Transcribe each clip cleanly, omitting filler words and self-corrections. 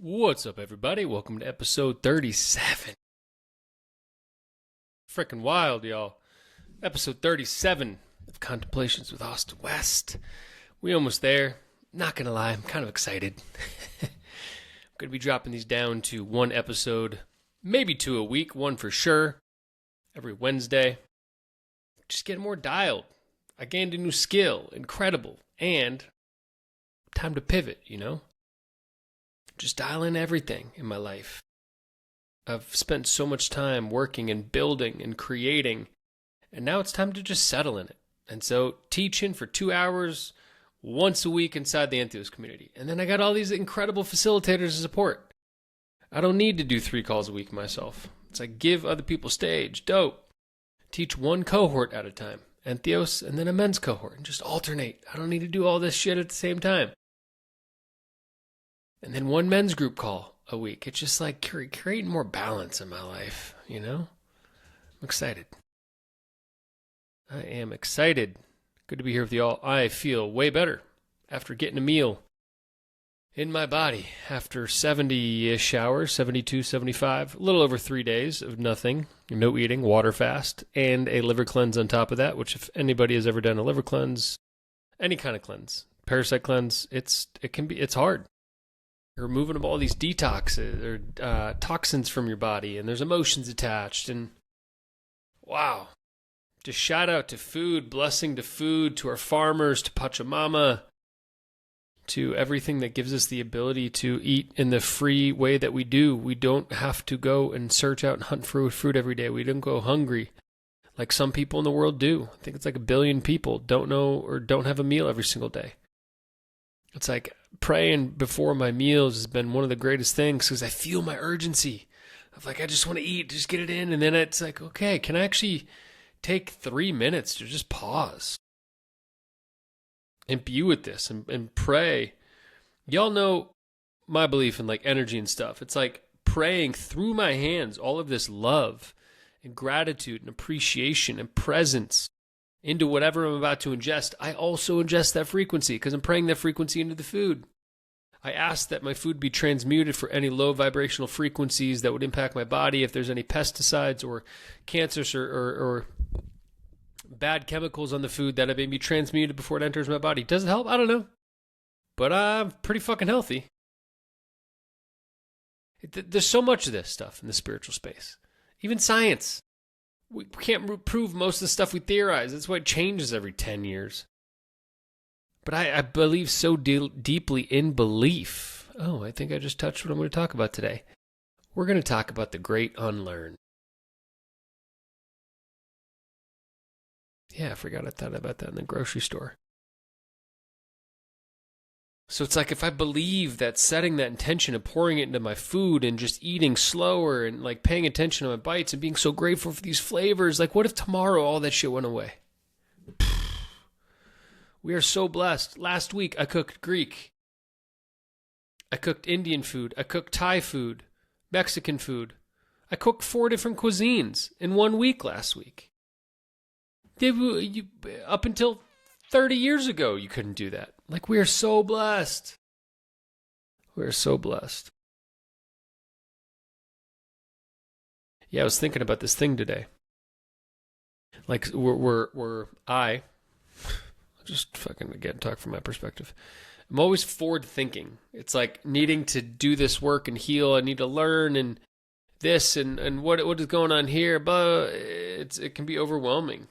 What's up, everybody? Welcome to episode 37. Freaking wild, y'all. Episode 37 of Contemplations with Austin West. We almost there. Not gonna lie, I'm kind of excited. I'm gonna be dropping these down to one episode, maybe two a week, one for sure, every Wednesday. Just getting more dialed. I gained a new skill, incredible, and time to pivot, Just dial in everything in my life. I've spent so much time working and building and creating, and now it's time to just settle in it. And so teaching for 2 hours once a week inside the Entheos community. And then I got all these incredible facilitators to support. I don't need to do 3 calls a week myself. It's like give other people stage. Dope. Teach one cohort at a time. Entheos and then a men's cohort. And just alternate. I don't need to do all this shit at the same time. And then one men's group call a week. It's just like creating more balance in my life, I'm excited. I am excited. Good to be here with y'all. I feel way better after getting a meal in my body after 70-ish hours, 72, 75, a little over 3 days of nothing, no eating, water fast, and a liver cleanse on top of that, which if anybody has ever done a liver cleanse, any kind of cleanse, parasite cleanse, it's hard. You're removing all these detoxes or toxins from your body, and there's emotions attached. And wow, just shout out to food, blessing to food, to our farmers, to Pachamama, to everything that gives us the ability to eat in the free way that we do. We don't have to go and search out and hunt for fruit every day. We don't go hungry like some people in the world do. I think it's like 1 billion people don't know or don't have a meal every single day. It's like praying before my meals has been one of the greatest things because I feel my urgency of like, I just want to eat, just get it in. And then it's like, okay, can I actually take 3 minutes to just pause, imbue with this and pray? Y'all know my belief in like energy and stuff. It's like praying through my hands, all of this love and gratitude and appreciation and presence into whatever I'm about to ingest. I also ingest that frequency because I'm praying that frequency into the food. I ask that my food be transmuted for any low vibrational frequencies that would impact my body. If there's any pesticides or cancers or bad chemicals on the food, that it may be transmuted before it enters my body. Does it help? I don't know. But I'm pretty fucking healthy. There's so much of this stuff in the spiritual space. Even science. We can't prove most of the stuff we theorize. That's why it changes every 10 years. But I believe so deeply in belief. Oh, I think I just touched what I'm going to talk about today. We're going to talk about the great unlearn. Yeah, I forgot I thought about that in the grocery store. So it's like if I believe that setting that intention and pouring it into my food and just eating slower and like paying attention to my bites and being so grateful for these flavors, like what if tomorrow all that shit went away? We are so blessed. Last week I cooked Greek. I cooked Indian food. I cooked Thai food, Mexican food. I cooked 4 different cuisines in 1 week last week. Up until 30 years ago, you couldn't do that. Like, we are so blessed. We are so blessed. Yeah, I was thinking about this thing today. Like, I just fucking, again, talk from my perspective. I'm always forward thinking. It's like needing to do this work and heal. I need to learn and this and what is going on here. But it can be overwhelming.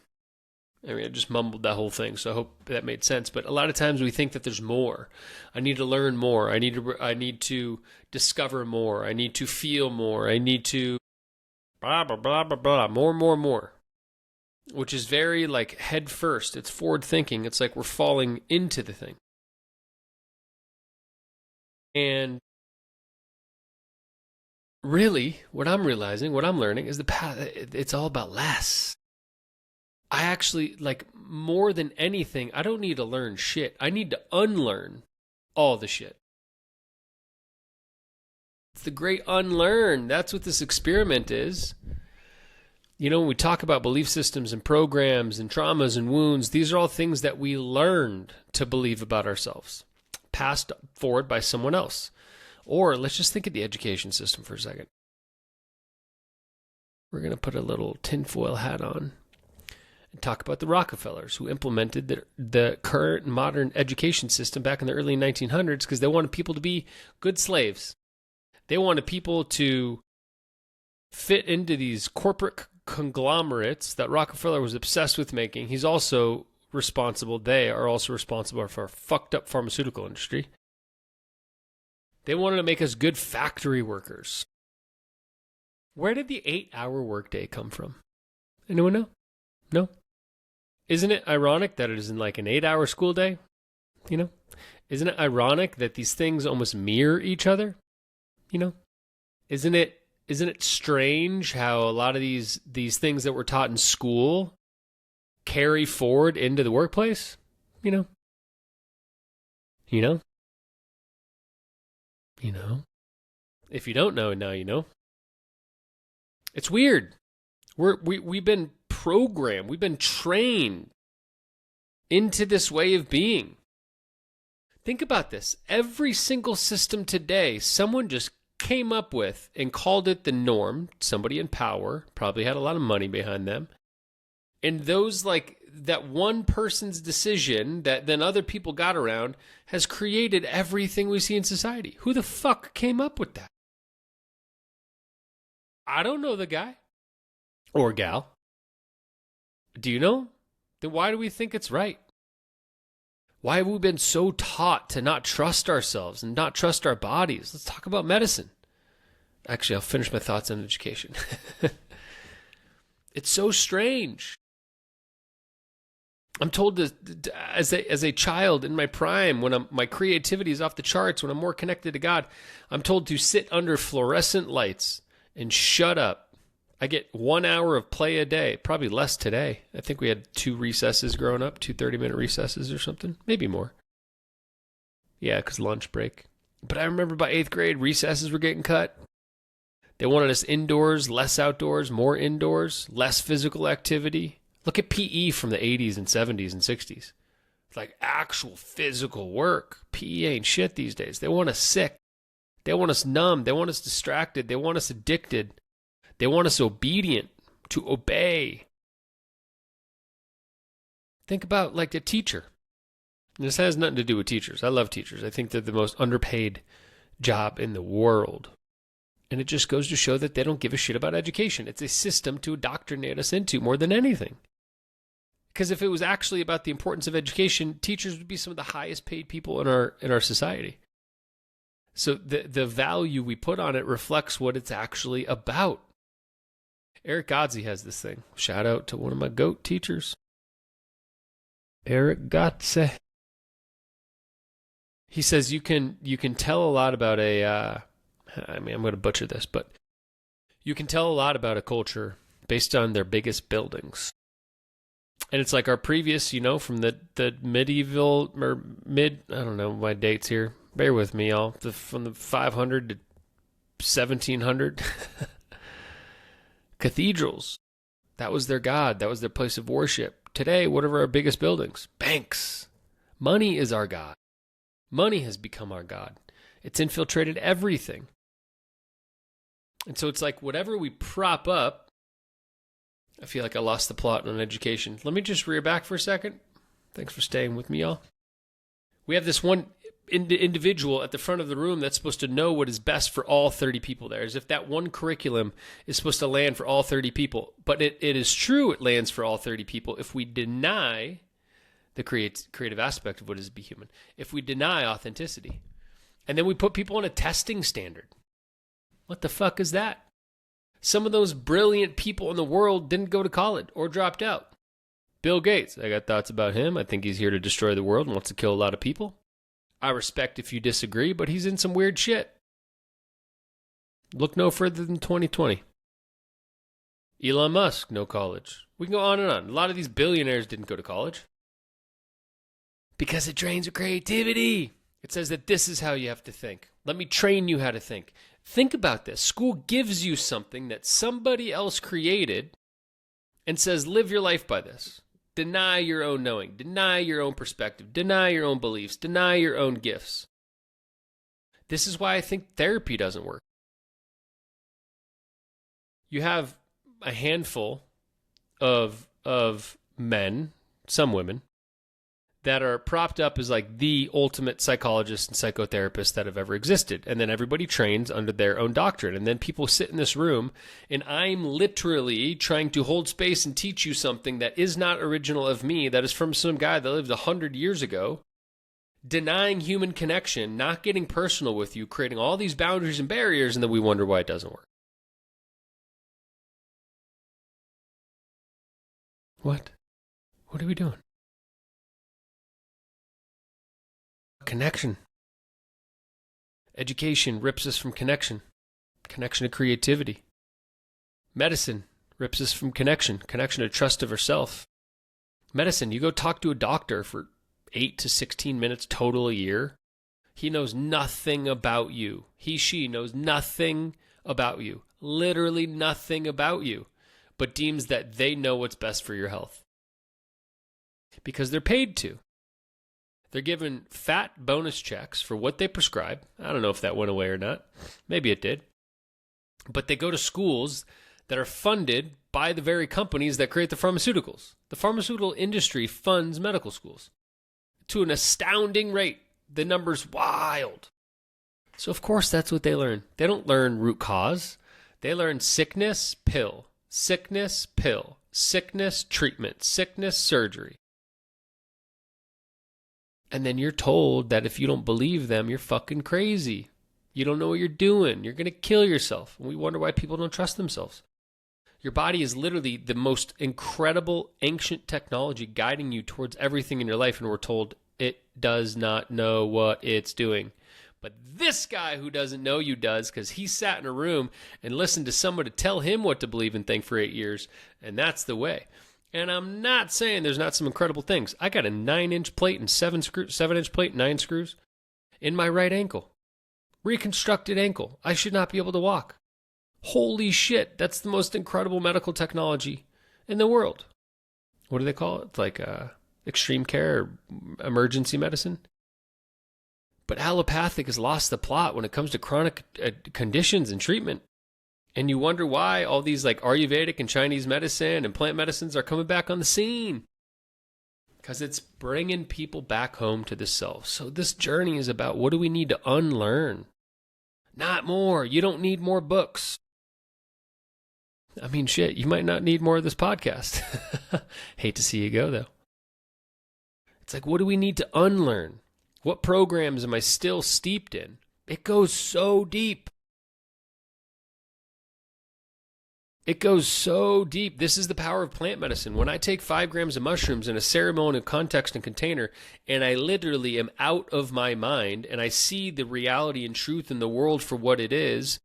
I mean, I just mumbled that whole thing, so I hope that made sense. But a lot of times we think that there's more. I need to learn more. I need to discover more. I need to feel more. I need to blah, blah, blah, blah, blah, more. Which is very like head first. It's forward thinking. It's like we're falling into the thing. And really, what I'm realizing, what I'm learning is the path. It's all about less. I actually, like, more than anything, I don't need to learn shit. I need to unlearn all the shit. It's the great unlearn. That's what this experiment is. When we talk about belief systems and programs and traumas and wounds, these are all things that we learned to believe about ourselves, passed forward by someone else. Or let's just think of the education system for a second. We're going to put a little tinfoil hat on and talk about the Rockefellers, who implemented the current modern education system back in the early 1900s because they wanted people to be good slaves. They wanted people to fit into these corporate conglomerates that Rockefeller was obsessed with making. They are also responsible for a fucked up pharmaceutical industry. They wanted to make us good factory workers. Where did the 8-hour workday come from? Anyone know? No? Isn't it ironic that it is in like an 8-hour school day? You know? Isn't it ironic that these things almost mirror each other? You know? Isn't it strange how a lot of these things that were taught in school carry forward into the workplace? You know? If you don't know, now you know. It's weird. We've been programmed, we've been trained into this way of being. Think about this. Every single system today, someone just came up with and called it the norm. Somebody in power, probably had a lot of money behind them. And those, like, that one person's decision that then other people got around has created everything we see in society. Who the fuck came up with that? I don't know the guy or gal. Do you know? Then why do we think it's right? Why have we been so taught to not trust ourselves and not trust our bodies? Let's talk about medicine. Actually, I'll finish my thoughts on education. It's so strange. I'm told as a child in my prime, when my creativity is off the charts, when I'm more connected to God, I'm told to sit under fluorescent lights and shut up. I get 1 hour of play a day, probably less today. I think we had 2 recesses growing up, 2 30-minute recesses or something, maybe more. Yeah, because lunch break. But I remember by 8th grade, recesses were getting cut. They wanted us indoors, less outdoors, more indoors, less physical activity. Look at PE from the 80s and 70s and 60s. It's like actual physical work. PE ain't shit these days. They want us sick. They want us numb. They want us distracted. They want us addicted. They want us obedient, to obey. Think about like a teacher. And this has nothing to do with teachers. I love teachers. I think they're the most underpaid job in the world. And it just goes to show that they don't give a shit about education. It's a system to indoctrinate us into more than anything. Because if it was actually about the importance of education, teachers would be some of the highest paid people in our society. So the value we put on it reflects what it's actually about. Eric Godsey has this thing. Shout out to one of my GOAT teachers. Eric Godsey. He says you can tell a lot about I'm going to butcher this, but you can tell a lot about a culture based on their biggest buildings. And it's like our previous, from the medieval or I don't know my dates here. Bear with me, y'all. From the 500 to 1700 cathedrals. That was their God. That was their place of worship. Today, what are our biggest buildings? Banks. Money is our God. Money has become our God. It's infiltrated everything. And so it's like whatever we prop up, I feel like I lost the plot on education. Let me just rear back for a second. Thanks for staying with me, y'all. We have this one individual at the front of the room that's supposed to know what is best for all 30 people there, as if that one curriculum is supposed to land for all 30 people. But it is true it lands for all 30 people if we deny the creative aspect of what is to be human, if we deny authenticity. And then we put people on a testing standard. What the fuck is that? Some of those brilliant people in the world didn't go to college or dropped out. Bill Gates, I got thoughts about him. I think he's here to destroy the world and wants to kill a lot of people. I respect if you disagree, but he's in some weird shit. Look no further than 2020. Elon Musk, no college. We can go on and on. A lot of these billionaires didn't go to college. Because it drains your creativity. It says that this is how you have to think. Let me train you how to think. Think about this. School gives you something that somebody else created and says, live your life by this. Deny your own knowing. Deny your own perspective. Deny your own beliefs. Deny your own gifts. This is why I think therapy doesn't work. You have a handful of men, some women, that are propped up as like the ultimate psychologists and psychotherapists that have ever existed. And then everybody trains under their own doctrine. And then people sit in this room, and I'm literally trying to hold space and teach you something that is not original of me, that is from some guy that lived 100 years ago, denying human connection, not getting personal with you, creating all these boundaries and barriers, and then we wonder why it doesn't work. What? What are we doing? Connection. Education rips us from connection. Connection to creativity. Medicine rips us from connection. Connection to trust of ourself. Medicine, you go talk to a doctor for 8 to 16 minutes total a year. He knows nothing about you. He, she knows nothing about you. Literally nothing about you. But deems that they know what's best for your health. Because they're paid to. They're given fat bonus checks for what they prescribe. I don't know if that went away or not. Maybe it did. But they go to schools that are funded by the very companies that create the pharmaceuticals. The pharmaceutical industry funds medical schools to an astounding rate. The number's wild. So of course that's what they learn. They don't learn root cause. They learn sickness, pill. Sickness, pill. Sickness, treatment. Sickness, surgery. And then you're told that if you don't believe them, you're fucking crazy. You don't know what you're doing. You're going to kill yourself. And we wonder why people don't trust themselves. Your body is literally the most incredible ancient technology guiding you towards everything in your life. And we're told it does not know what it's doing. But this guy who doesn't know you does, because he sat in a room and listened to someone to tell him what to believe and think for 8 years. And that's the way. And I'm not saying there's not some incredible things. I got a 9-inch plate and 7-inch plate, 9 screws in my right ankle. Reconstructed ankle. I should not be able to walk. Holy shit, that's the most incredible medical technology in the world. What do they call it? It's like extreme care or emergency medicine? But allopathic has lost the plot when it comes to chronic conditions and treatment. And you wonder why all these like Ayurvedic and Chinese medicine and plant medicines are coming back on the scene. Because it's bringing people back home to the self. So this journey is about what do we need to unlearn? Not more. You don't need more books. I mean, shit, you might not need more of this podcast. Hate to see you go, though. It's like, what do we need to unlearn? What programs am I still steeped in? It goes so deep. It goes so deep. This is the power of plant medicine. When I take 5 grams of mushrooms in a ceremonial context and container, and I literally am out of my mind, and I see the reality and truth in the world for what it is,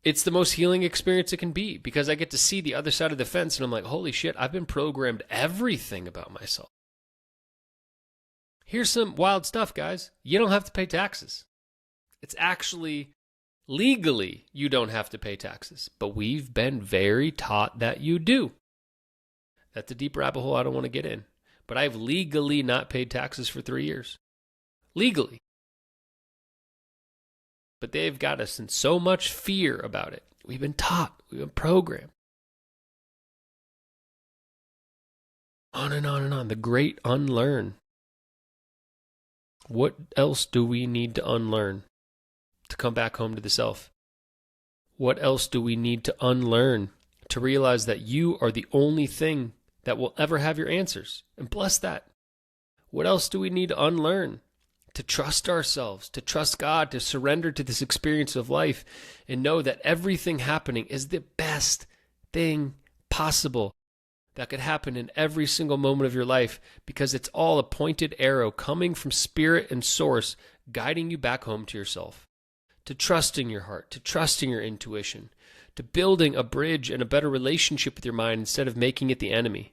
it's the most healing experience it can be, because I get to see the other side of the fence, and I'm like, holy shit, I've been programmed everything about myself. Here's some wild stuff, guys. You don't have to pay taxes. It's actually... legally, you don't have to pay taxes, but we've been very taught that you do. That's a deep rabbit hole I don't want to get in. But I've legally not paid taxes for 3 years. Legally. But they've got us in so much fear about it. We've been taught. We've been programmed. On and on and on. The great unlearn. What else do we need to unlearn to come back home to the self? What else do we need to unlearn to realize that you are the only thing that will ever have your answers? And bless that. What else do we need to unlearn? To trust ourselves, to trust God, to surrender to this experience of life and know that everything happening is the best thing possible that could happen in every single moment of your life, because it's all a pointed arrow coming from spirit and source, guiding you back home to yourself. To trusting your heart, to trusting your intuition, to building a bridge and a better relationship with your mind instead of making it the enemy.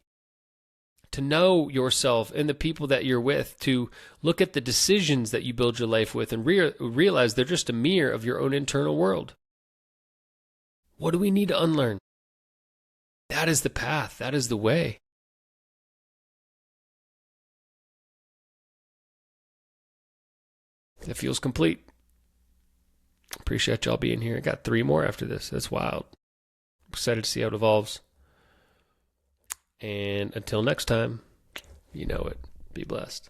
To know yourself and the people that you're with, to look at the decisions that you build your life with and realize they're just a mirror of your own internal world. What do we need to unlearn? That is the path. That is the way. It feels complete. Appreciate y'all being here. I got 3 more after this. That's wild. Excited to see how it evolves. And until next time, you know it. Be blessed.